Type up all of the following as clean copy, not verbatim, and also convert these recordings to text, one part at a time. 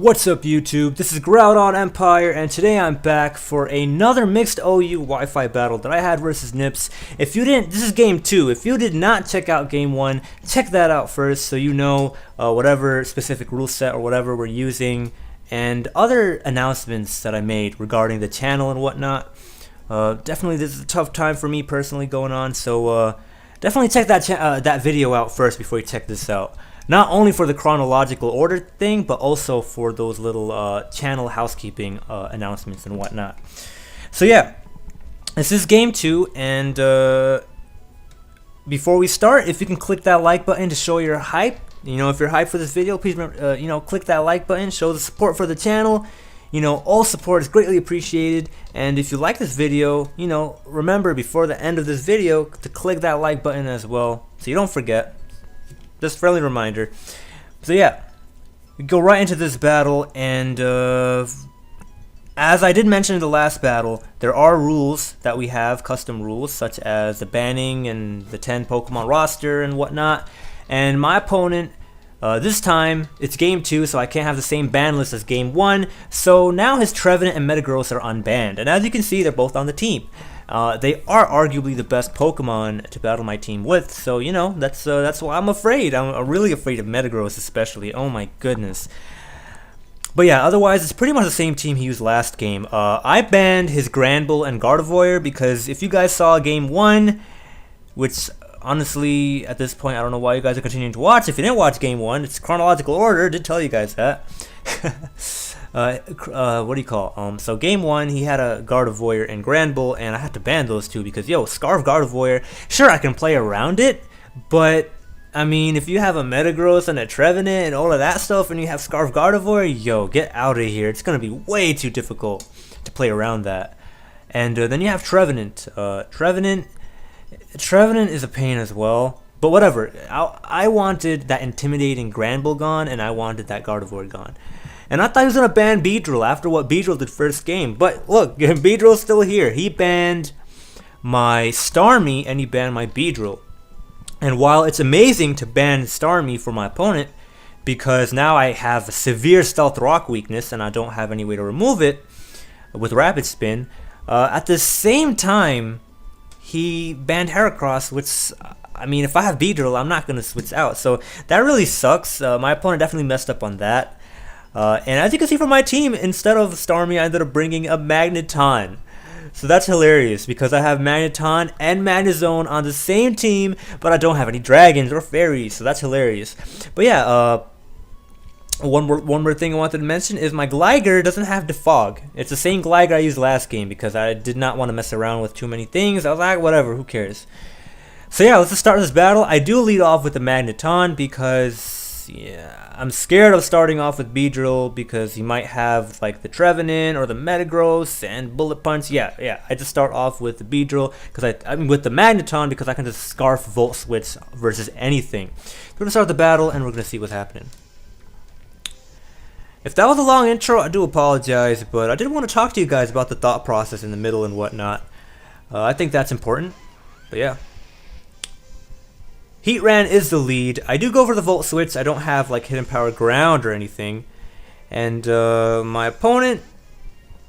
What's up YouTube, this is Groudon Empire, and today I'm back for another mixed OU Wi-Fi battle that I had versus NiPPs. If you didn't, this is game 2, if you did not check out game 1, check that out first so you know whatever specific rule set or whatever we're using, and other announcements that I made regarding the channel and whatnot. Definitely this is a tough time for me personally going on, so definitely check that video out first before you check this out. Not only for the chronological order thing, but also for those little channel housekeeping announcements and whatnot. So yeah, this is game 2, and before we start, if you can click that like button to show your hype, you know, if you're hyped for this video, please remember, you know, click that like button, show the support for the channel. You know, all support is greatly appreciated, and if you like this video, you know, remember before the end of this video to click that like button as well, so you don't forget. Just friendly reminder. So yeah, we go right into this battle, and as I did mention in the last battle, there are rules that we have, custom rules, such as the banning and the 10 Pokemon roster and whatnot. And my opponent, this time, it's game 2, so I can't have the same ban list as game 1. So now his Trevenant and Metagross are unbanned, and as you can see, they're both on the team. They are arguably the best Pokemon to battle my team with, so you know that's why I'm afraid. I'm really afraid of Metagross, especially. Oh my goodness. But yeah, otherwise it's pretty much the same team he used last game. I banned his Granbull and Gardevoir because if you guys saw game 1, which honestly at this point I don't know why you guys are continuing to watch. If you didn't watch game 1, it's chronological order. I did tell you guys that. What do you call so game 1 he had a Gardevoir and Granbull, and I had to ban those two because yo, Scarf Gardevoir, sure I can play around it, but I mean if you have a Metagross and a Trevenant and all of that stuff and you have Scarf Gardevoir, yo, get out of here. It's gonna be way too difficult to play around that. And then you have Trevenant. Trevenant is a pain as well, but whatever. I wanted that intimidating Granbull gone, and I wanted that Gardevoir gone. And I thought he was going to ban Beedrill after what Beedrill did first game. But look, Beedrill's still here. He banned my Starmie and he banned my Beedrill. And while it's amazing to ban Starmie for my opponent, because now I have a severe Stealth Rock weakness and I don't have any way to remove it with Rapid Spin, at the same time, he banned Heracross, which, I mean, if I have Beedrill, I'm not going to switch out. So that really sucks. My opponent definitely messed up on that. And as you can see from my team, instead of Starmie, I ended up bringing a Magneton. So that's hilarious because I have Magneton and Magnezone on the same team, but I don't have any dragons or fairies, so that's hilarious. But yeah, one more thing I wanted to mention is my Gligar doesn't have Defog. It's the same Gligar I used last game because I did not want to mess around with too many things. I was like, whatever, who cares? So yeah, let's just start this battle. I do lead off with the Magneton because, yeah, I'm scared of starting off with Beedrill because he might have like the Trevenant or the Metagross and Bullet Punch. Yeah, I just start off with the Beedrill because I mean with the Magneton because I can just Scarf Volt Switch versus anything. We're gonna start the battle and we're gonna see what's happening. If that was a long intro, I do apologize, but I did want to talk to you guys about the thought process in the middle and whatnot. I think that's important, but yeah. Heatran is the lead. I do go for the Volt Switch. I don't have like Hidden Power Ground or anything. And my opponent,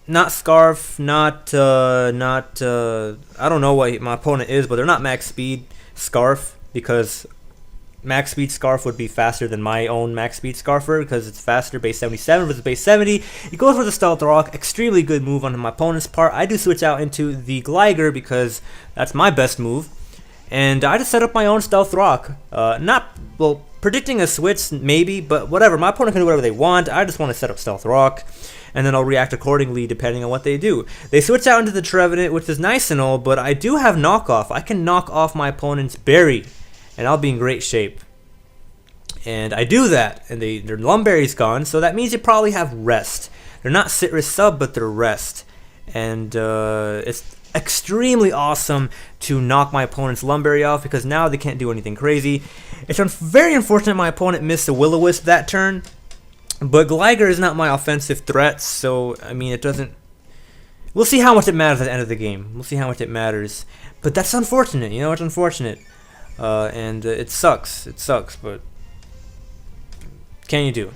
not Scarf, I don't know what my opponent is, but they're not Max Speed Scarf because Max Speed Scarf would be faster than my own Max Speed Scarfer because it's faster, base 77 versus base 70. He goes for the Stealth Rock, extremely good move on my opponent's part. I do switch out into the Gligar because that's my best move. And I just set up my own Stealth Rock. Predicting a switch maybe, but whatever. My opponent can do whatever they want. I just want to set up Stealth Rock, and then I'll react accordingly depending on what they do. They switch out into the Trevenant, which is nice and all, but I do have knockoff. I can knock off my opponent's Berry, and I'll be in great shape. And I do that, and their Lumberry's gone, so that means you probably have Rest. They're not Citrus Sub, but they're Rest. And it's extremely awesome to knock my opponent's Lumberry off because now they can't do anything crazy. It's very unfortunate my opponent missed a Will-O-Wisp that turn, but Gligar is not my offensive threat, so I mean it doesn't. We'll see how much it matters at the end of the game. We'll see how much it matters, but that's unfortunate. You know, it's unfortunate, and it sucks. It sucks, but can you do?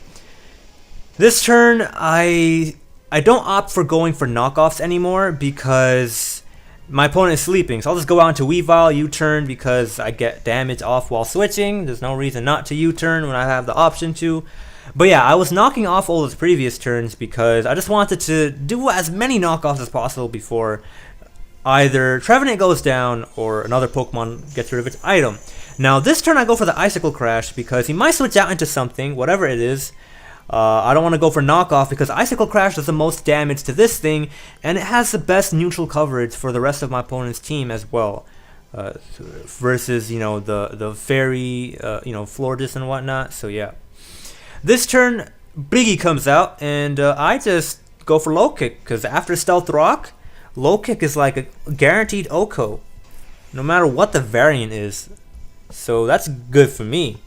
This turn, I don't opt for going for knockoffs anymore because my opponent is sleeping. So I'll just go out into Weavile, U-turn, because I get damage off while switching. There's no reason not to U-turn when I have the option to. But yeah, I was knocking off all those previous turns because I just wanted to do as many knockoffs as possible before either Trevenant goes down or another Pokemon gets rid of its item. Now this turn I go for the Icicle Crash because he might switch out into something, whatever it is. I don't want to go for knockoff because Icicle Crash does the most damage to this thing, and it has the best neutral coverage for the rest of my opponent's team as well. Versus, you know, the fairy, you know, Florges and whatnot. So yeah. This turn, Biggie comes out, and I just go for Low Kick, because after Stealth Rock, Low Kick is like a guaranteed OHKO, no matter what the variant is. So that's good for me.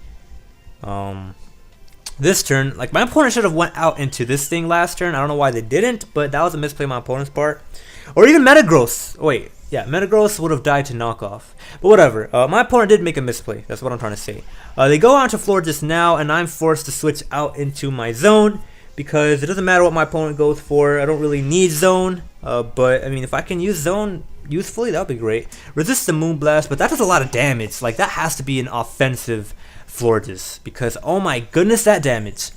This turn, like my opponent should have went out into this thing last turn. I don't know why they didn't, but that was a misplay on my opponent's part. Or even Metagross. Wait, yeah, Metagross would have died to knockoff. But whatever, my opponent did make a misplay. That's what I'm trying to say. They go on to Florges now, and I'm forced to switch out into my zone because it doesn't matter what my opponent goes for. I don't really need zone, but I mean, if I can use zone usefully, that would be great. Resist the Moonblast, but that does a lot of damage. Like, that has to be an offensive Florges because, oh my goodness, that damage.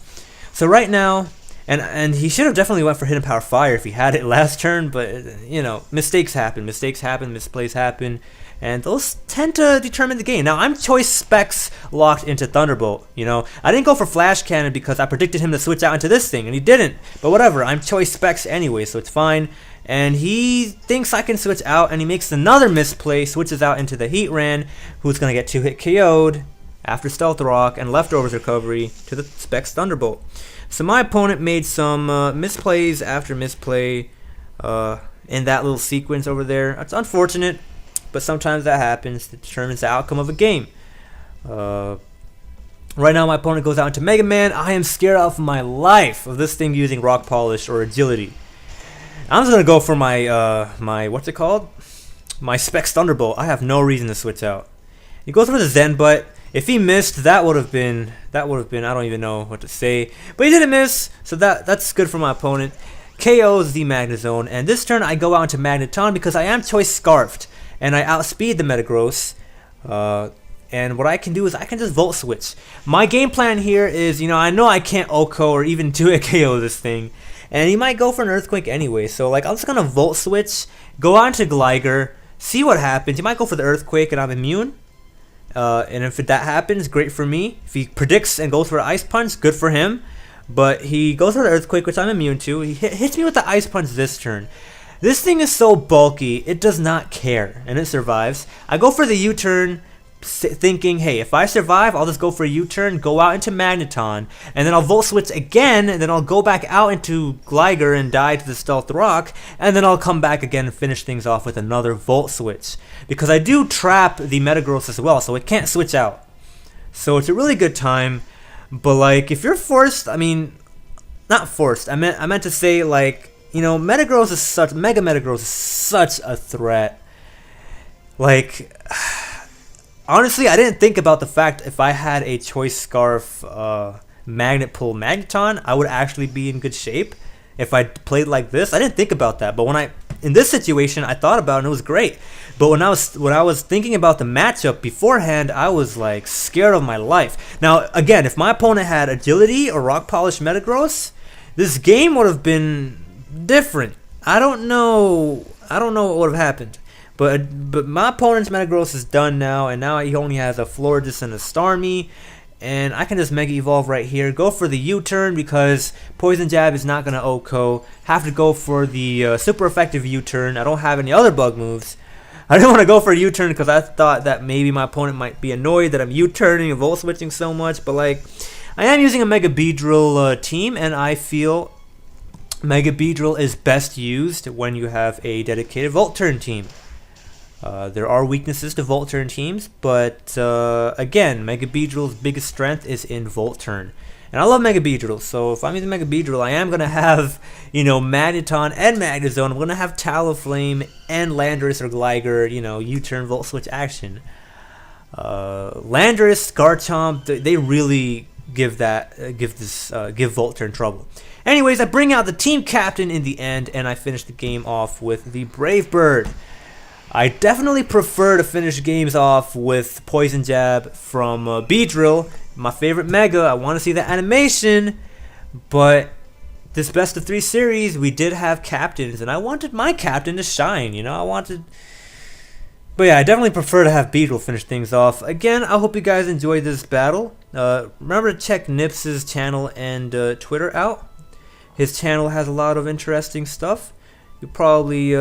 So right now, and he should have definitely went for Hidden Power Fire if he had it last turn, but, you know, mistakes happen, misplays happen, and those tend to determine the game. Now, I'm Choice Specs locked into Thunderbolt, you know. I didn't go for Flash Cannon because I predicted him to switch out into this thing, and he didn't. But whatever, I'm Choice Specs anyway, so it's fine. And he thinks I can switch out, and he makes another misplay, switches out into the Heatran, who's going to get 2-hit KO'd after Stealth Rock and Leftovers recovery to the Specs Thunderbolt. So my opponent made some misplays after misplay in that little sequence over there. It's unfortunate, but sometimes that happens. It determines the outcome of a game. Right now my opponent goes out into Mega Man. I am scared out of my life of this thing using Rock Polish or Agility. I'm just going to go for my what's it called? My Specs Thunderbolt. I have no reason to switch out. He goes for the Zen Butt. If he missed, that would have been, I don't even know what to say. But he didn't miss, so that's good for my opponent. KOs the Magnezone, and this turn I go out into Magneton because I am Choice Scarfed, and I outspeed the Metagross. And what I can do is I can just Volt Switch. My game plan here is, you know I can't OHKO or even 2-hit KO this thing. And he might go for an Earthquake anyway, so like I'm just going to Volt Switch, go on to Gligar, see what happens. He might go for the Earthquake and I'm immune. And if that happens, great for me. If he predicts and goes for an Ice Punch, good for him. But he goes for the Earthquake, which I'm immune to. He hits me with the Ice Punch this turn. This thing is so bulky, it does not care, and it survives. I go for the U-turn, thinking, hey, if I survive, I'll just go for a U-turn, go out into Magneton, and then I'll Volt Switch again, and then I'll go back out into Gligar and die to the Stealth Rock, and then I'll come back again and finish things off with another Volt Switch. Because I do trap the Metagross as well, so it can't switch out. So it's a really good time, but like, if you're forced, I mean, not forced, I meant to say, like, you know, Mega Metagross is such a threat. Like, honestly, I didn't think about the fact if I had a Choice Scarf Magnet Pull Magneton, I would actually be in good shape if I played like this. I didn't think about that, but in this situation, I thought about it and it was great. But when I was thinking about the matchup beforehand, I was like scared of my life. Now, again, if my opponent had Agility or Rock Polish Metagross, this game would have been different. I don't know what would have happened. But my opponent's Metagross is done now, and now he only has a Florges and a Starmie, and I can just Mega Evolve right here. Go for the U-turn because Poison Jab is not going to OHKO. Have to go for the super effective U-turn. I don't have any other bug moves. I didn't want to go for a U-turn because I thought that maybe my opponent might be annoyed that I'm U-turning and Volt Switching so much, but like, I am using a Mega Beedrill team, and I feel Mega Beedrill is best used when you have a dedicated Volt Turn team. There are weaknesses to Volt Turn teams, but again, Mega Beedrill's biggest strength is in Volt Turn. And I love Mega Beedrill, so if I'm using Mega Beedrill, I am going to have, you know, Magneton and Magnezone. I'm going to have Talonflame and Landorus or Gligar, you know, U-turn Volt Switch action. Landorus, Garchomp, they really give Volturn trouble. Anyways, I bring out the team captain in the end, and I finish the game off with the Brave Bird. I definitely prefer to finish games off with Poison Jab from Beedrill, my favorite Mega. I want to see the animation, but this best of 3 series, we did have captains, and I wanted my captain to shine. You know, but yeah, I definitely prefer to have Beedrill finish things off. Again, I hope you guys enjoyed this battle. Remember to check Nips' channel and Twitter out. His channel has a lot of interesting stuff. You'll probably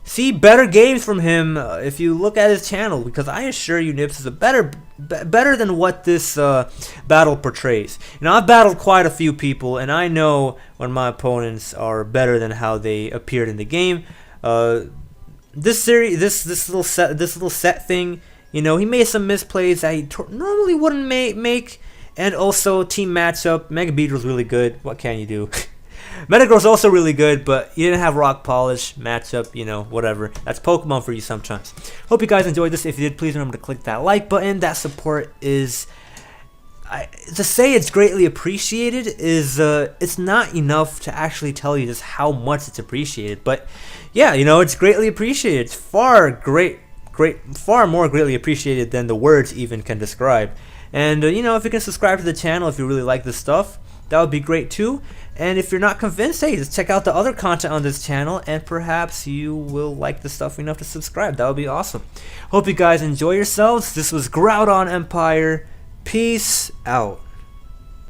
see better games from him if you look at his channel, because I assure you Nips is a better than what this battle portrays. You know, I've battled quite a few people, and I know when my opponents are better than how they appeared in the game. This little set thing, you know, he made some misplays that he normally wouldn't make, and also team matchup. Mega Beedrill's really good. What can you do? Metagross's also really good, but you didn't have Rock Polish matchup, you know, whatever. That's Pokemon for you sometimes. Hope you guys enjoyed this. If you did, please remember to click that like button. That support is, to say it's greatly appreciated is, it's not enough to actually tell you just how much it's appreciated. But yeah, you know, it's greatly appreciated. It's far more greatly appreciated than the words even can describe. And you know, if you can subscribe to the channel if you really like this stuff, that would be great too. And if you're not convinced, hey, just check out the other content on this channel, and perhaps you will like the stuff enough to subscribe. That would be awesome. Hope you guys enjoy yourselves. This was Groudon Empire. Peace out.